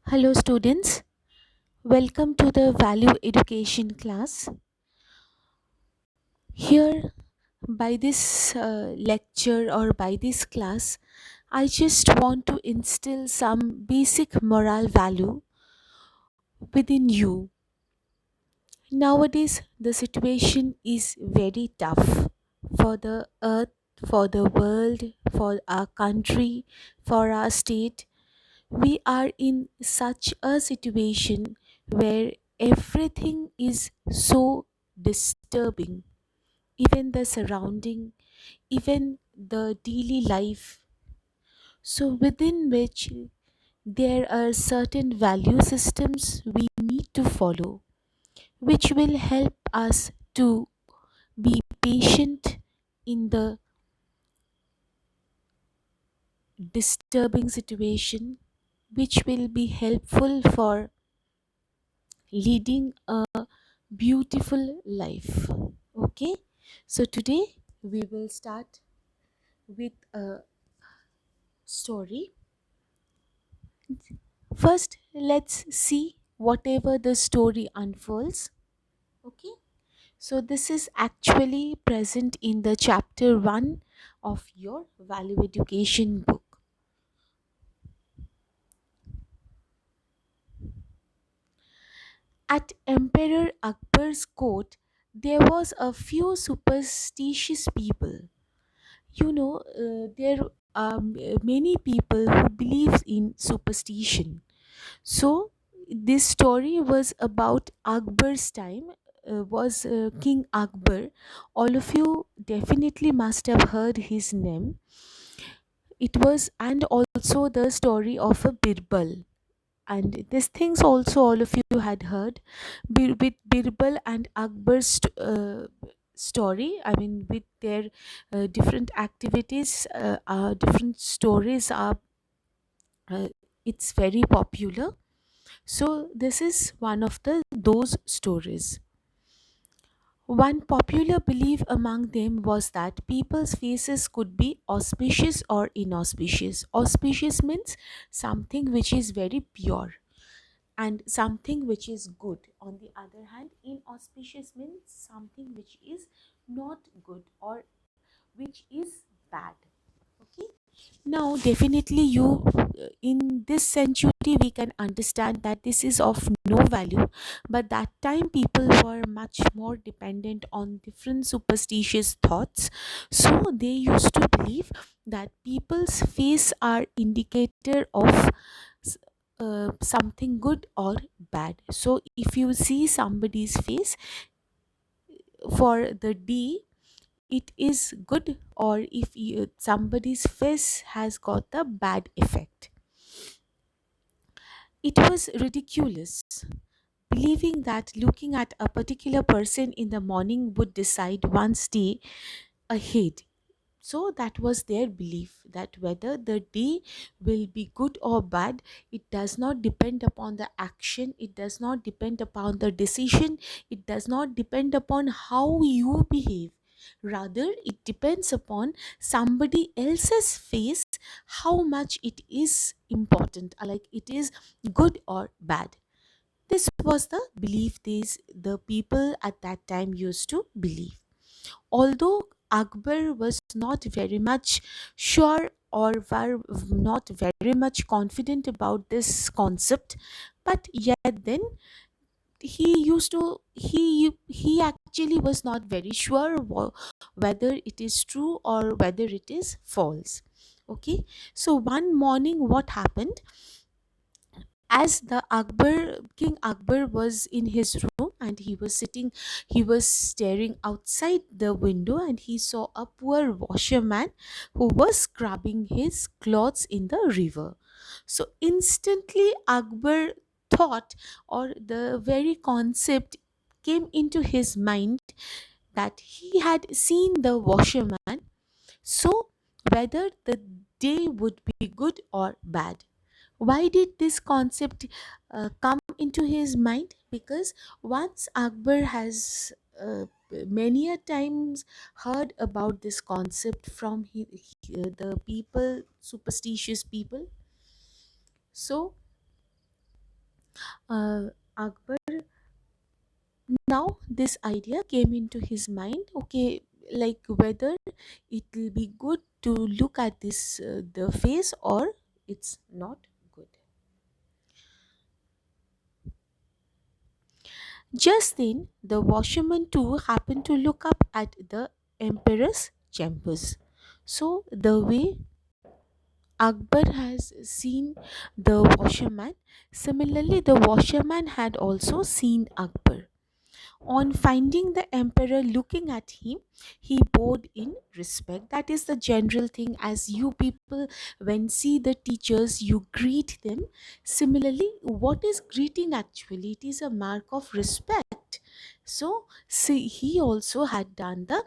Hello, students. Welcome to the Value Education class. Here, by this lecture or by this class, I just want to instill some basic moral value within you. Nowadays, the situation is very tough for the earth, for the world, for our country, for our state. We are in such a situation where everything is so disturbing, even the surrounding, even the daily life, so within which there are certain value systems we need to follow, which will help us to be patient in the disturbing situation, which will be helpful for leading a beautiful life. Okay, so today we will start with a story. First, let's see whatever the story unfolds. Okay, so this is actually present in the chapter 1 of your value education book. At Emperor Akbar's court, there was a few superstitious people. There are many people who believes in superstition. So this story was about Akbar's time, was King Akbar. All of you definitely must have heard his name. It was, and also the story of a Birbal. And these things also all of you had heard. With Birbal and Akbar's story, I mean, with their different activities, different stories are, uh, it's very popular. So this is one of the those stories. One popular belief among them was that people's faces could be auspicious or inauspicious. Auspicious means something which is very pure, and something which is good. On the other hand, inauspicious means something which is not good or which is bad. Okay, now definitely you, in this century we can understand that this is of no value, but that time people were much more dependent on different superstitious thoughts. So they used to believe that people's face are indicator of s- something good or bad. So if you see somebody's face for the day, it is good, or if somebody's face has got the bad effect. It was ridiculous, believing that looking at a particular person in the morning would decide one's day ahead. So that was their belief, that whether the day will be good or bad, it does not depend upon the action, it does not depend upon the decision, it does not depend upon how you behave. Rather, it depends upon somebody else's face, how much it is important, like it is good or bad. This was the belief the people at that time used to believe. Although Akbar was not very much sure or were not very much confident about this concept, but yet then he actually was not very sure whether it is true or whether it is false. Okay, so one morning what happened, as the Akbar, King Akbar was in his room and he was staring outside the window, and he saw a poor washerman who was scrubbing his clothes in the river. So instantly Akbar thought, or the very concept came into his mind, that he had seen the washerman, so whether the day would be good or bad. Why did this concept come into his mind? Because once Akbar has many a times heard about this concept from the people, superstitious people. So Akbar, now this idea came into his mind, okay, like whether it will be good to look at this the face, or it's not good. Just then the washerman too happened to look up at the emperor's chambers. So the way Akbar has seen the washerman, similarly the washerman had also seen Akbar. On finding the emperor looking at him, he bowed in respect. That is the general thing. As you people, when see the teachers, you greet them. Similarly, what is greeting actually? It is a mark of respect. So, see, he also had done the,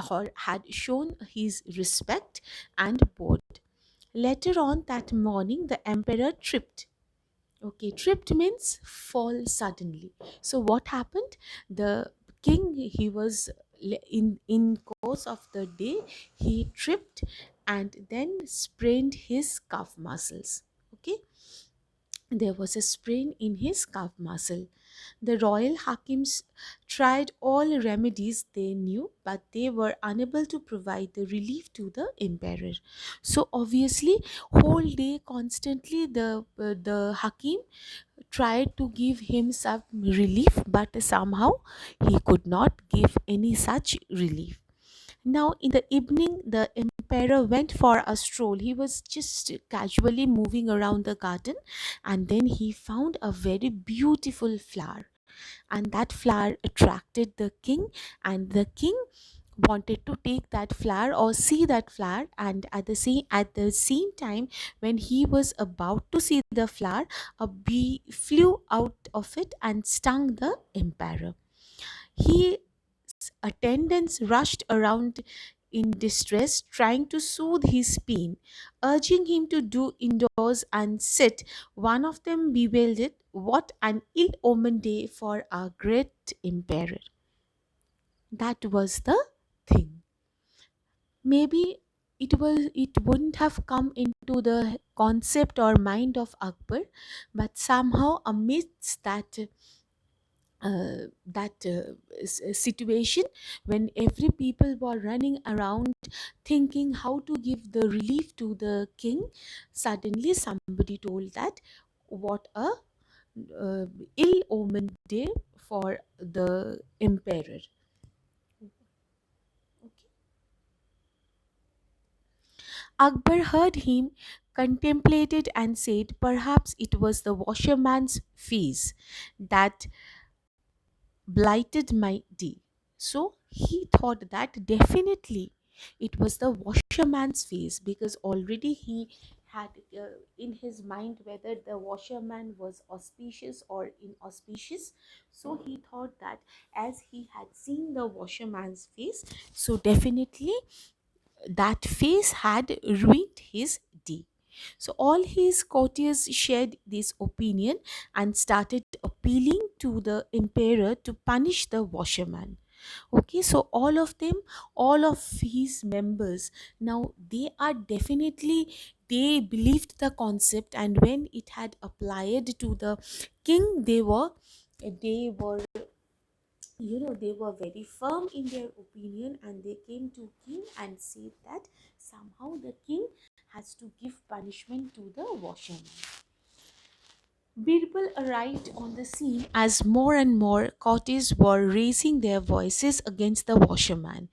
or had shown his respect and bowed. Later on that morning, the emperor tripped. Okay, tripped means fall suddenly. So what happened? The king, he was in course of the day, he tripped and then sprained his calf muscles. Okay, there was a sprain in his calf muscle. The royal hakims tried all remedies they knew, but they were unable to provide the relief to the emperor. So obviously, whole day constantly the hakim tried to give him some relief, but somehow he could not give any such relief. Now, in the evening, the emperor went for a stroll. He was just casually moving around the garden, and then he found a very beautiful flower. And that flower attracted the king, and the king wanted to take that flower or see that flower. And at the same time, when he was about to see the flower, a bee flew out of it and stung the emperor. His attendants rushed around in distress, trying to soothe his pain, urging him to do indoors and sit. One of them bewailed it. What an ill omened day for our great emperor. That was the thing. Maybe it wouldn't have come into the concept or mind of Akbar, but somehow amidst that situation, when every people were running around thinking how to give the relief to the king, suddenly somebody told that what a uh, ill omened day for the emperor. Okay. Akbar heard him, contemplated, and said perhaps it was the washerman's face that blighted my day. So he thought that definitely it was the washerman's face, because already he had in his mind whether the washerman was auspicious or inauspicious. So he thought that as he had seen the washerman's face, so definitely that face had ruined his day. So all his courtiers shared this opinion and started appealing to the emperor to punish the washerman. Okay, so all of them, all of his members, now they are definitely, they believed the concept, and when it had applied to the king, they were they were very firm in their opinion, and they came to king and said that somehow the king has to give punishment to the washerman. Birbal arrived on the scene as more and more courtiers were raising their voices against the washerman,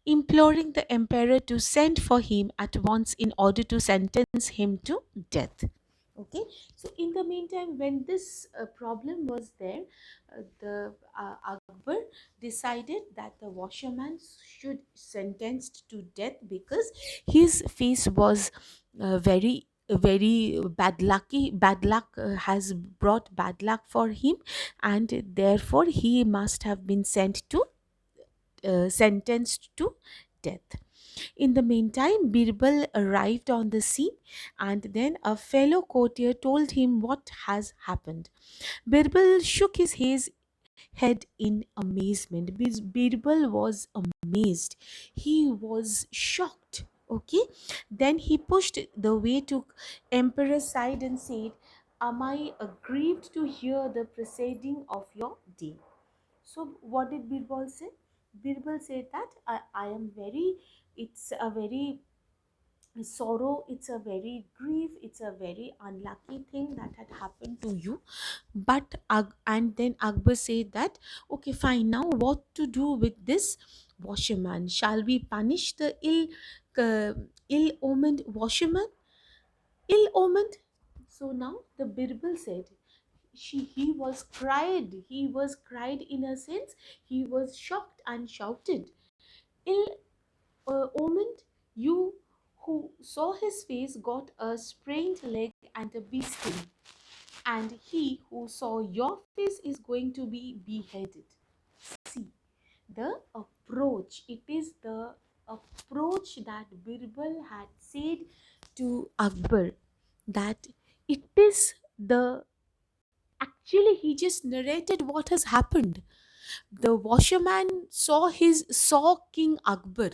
imploring the emperor to send for him at once in order to sentence him to death. Okay, so in the meantime, when this problem was there, the Akbar decided that the washerman should sentenced to death, because his face was very bad luck has brought bad luck for him, and therefore he must have been sentenced to death. In the meantime, Birbal arrived on the scene, and then a fellow courtier told him what has happened. Birbal shook his head in amazement. Birbal was amazed. He was shocked. Okay. Then he pushed the way to emperor's side and said, am I aggrieved to hear the proceeding of your day? So what did Birbal say? Birbal said that I am very, it's a very sorrow, it's a very grief, it's a very unlucky thing that had happened to you. But and then Akbar said that, okay, fine, now what to do with this washerman? Shall we punish the uh, ill-omened washerman? Ill-omened? So now the Birbal said, he was cried in a sense, he was shocked and shouted, ill omened, you who saw his face got a sprained leg and a bee sting, and he who saw your face is going to be beheaded. See, the approach, it is the approach that Birbal had said to Akbar, that it is the, actually he just narrated what has happened. The washerman saw King Akbar.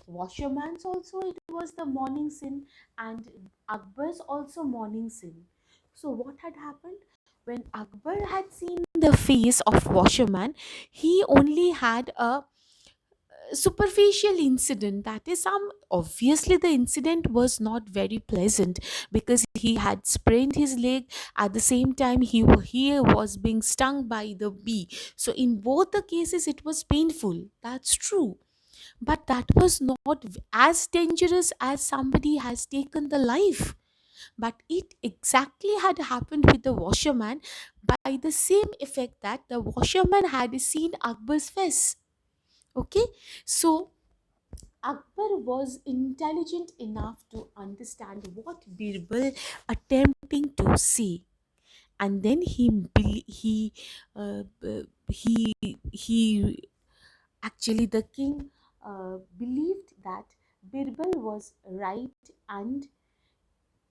Washerman's also, it was the morning sin, and Akbar's also morning sin. So what had happened? When Akbar had seen the face of washerman, he only had a superficial incident. That is, some, obviously the incident was not very pleasant, because he had sprained his leg, at the same time he was being stung by the bee. So in both the cases it was painful, that's true, but that was not as dangerous as somebody has taken the life. But it exactly had happened with the washerman, by the same effect that the washerman had seen Akbar's face. Okay, so Akbar was intelligent enough to understand what Birbal attempting to say, and then he actually, the king believed that Birbal was right, and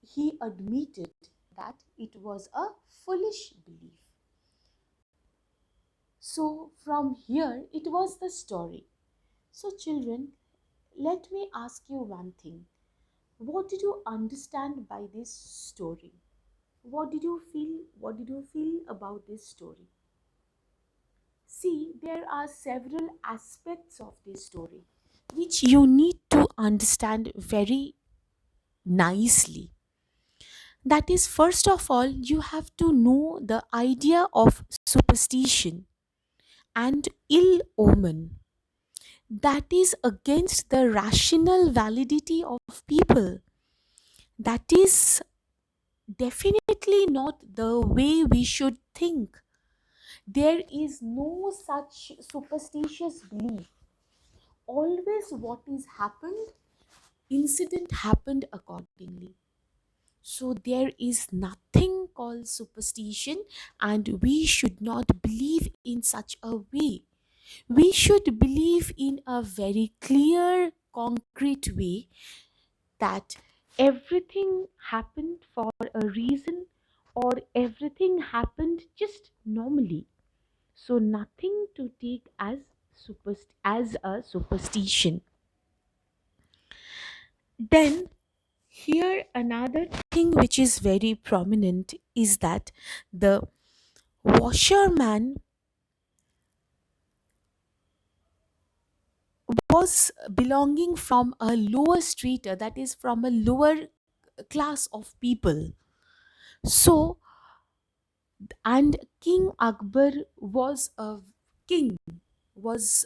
he admitted that it was a foolish belief. So, from here, it was the story. So, children, let me ask you one thing. What did you understand by this story? What did you feel? What did you feel about this story? See, there are several aspects of this story which you need to understand very nicely. That is, first of all, you have to know the idea of superstition and ill omen. That is against the rational validity of people. That is definitely not the way we should think. There is no such superstitious belief. Always what is happened, incident happened accordingly. So there is nothing called superstition, and we should not believe in such a way. We should believe in a very clear, concrete way, that everything happened for a reason, or everything happened just normally. So nothing to take as as a superstition. Then here another thing which is very prominent is that the washerman was belonging from a lower strata, that is from a lower class of people. So, and King Akbar was a king, was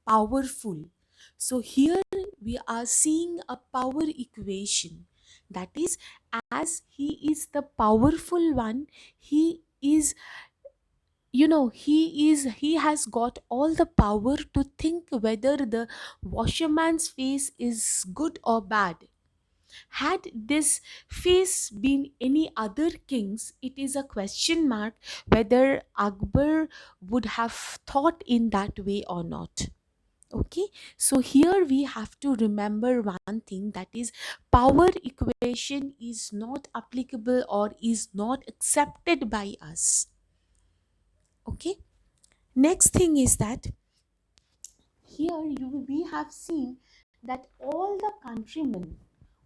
powerful. So here we are seeing a power equation. That is, as he is the powerful one, he is, he has got all the power to think whether the washerman's face is good or bad. Had this face been any other king's, it is a question mark whether Akbar would have thought in that way or not. Okay, so here we have to remember one thing, that is, power equation is not applicable or is not accepted by us. Okay, next thing is that here we have seen that all the countrymen,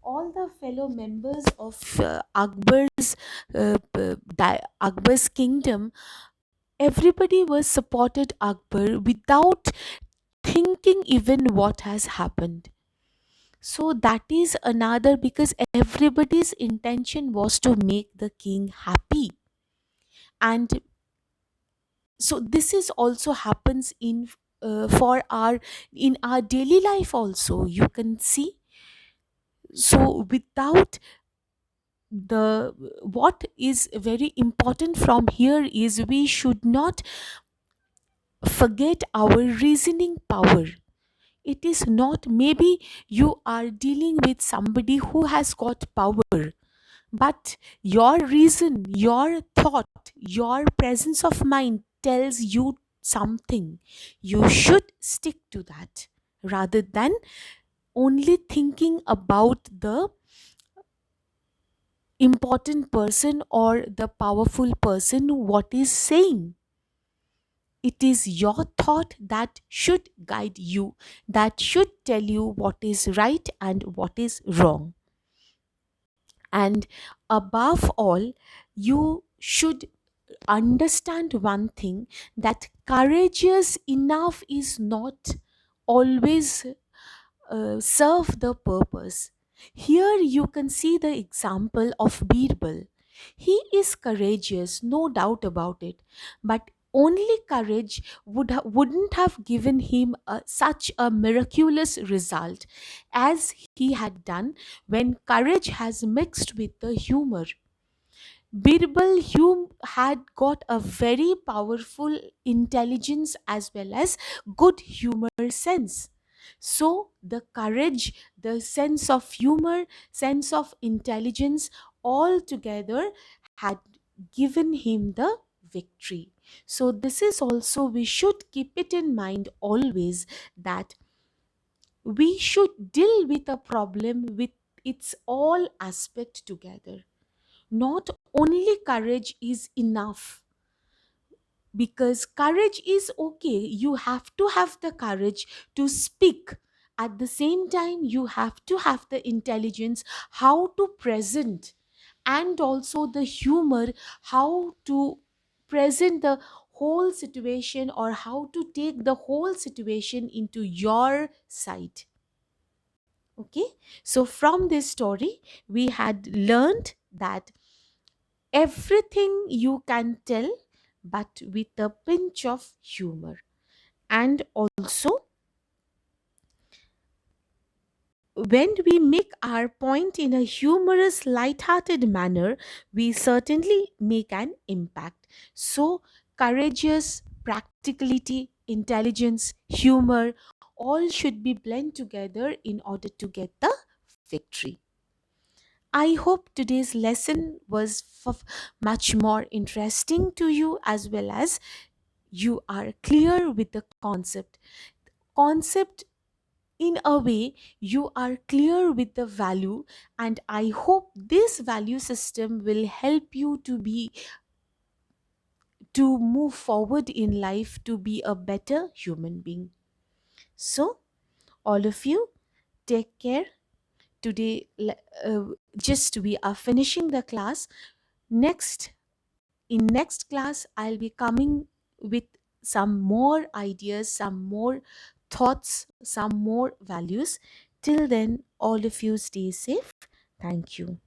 all the fellow members of Akbar's kingdom, everybody was supported Akbar without thinking even what has happened. So that is another, because everybody's intention was to make the king happy. And so this is also happens for our in our daily life also, you can see. So without the what is very important from here is we should not forget our reasoning power. It is not, maybe you are dealing with somebody who has got power, but your reason, your thought, your presence of mind tells you something. You should stick to that rather than only thinking about the important person or the powerful person what is saying. It is your thought that should guide you, that should tell you what is right and what is wrong. And above all, you should understand one thing, that courageous enough is not always serve the purpose. Here you can see the example of Birbal. He is courageous, no doubt about it, but only courage wouldn't have given him such a miraculous result as he had done when courage has mixed with the humor. Birbal Hume had got a very powerful intelligence as well as good humor sense. So, the courage, the sense of humor, sense of intelligence, all together had given him the victory. So, this is also, we should keep it in mind always, that we should deal with a problem with its all aspect together. Not only courage is enough, because courage is okay, you have to have the courage to speak. At the same time, you have to have the intelligence how to present, and also the humor how to present the whole situation, or how to take the whole situation into your side. Okay, so from this story we had learned that everything you can tell, but with a pinch of humor. And also, when we make our point in a humorous, light-hearted manner, we certainly make an impact. So, courageous, practicality, intelligence, humor, all should be blend together in order to get the victory. I hope today's lesson was much more interesting to you, as well as you are clear with the concept. In a way, you are clear with the value, and I hope this value system will help you to move forward in life, to be a better human being. So, all of you, take care. Today, just we are finishing the class. Next, in next class, I'll be coming with some more ideas, some more thoughts, some more values. Till then, all of you stay safe. Thank you.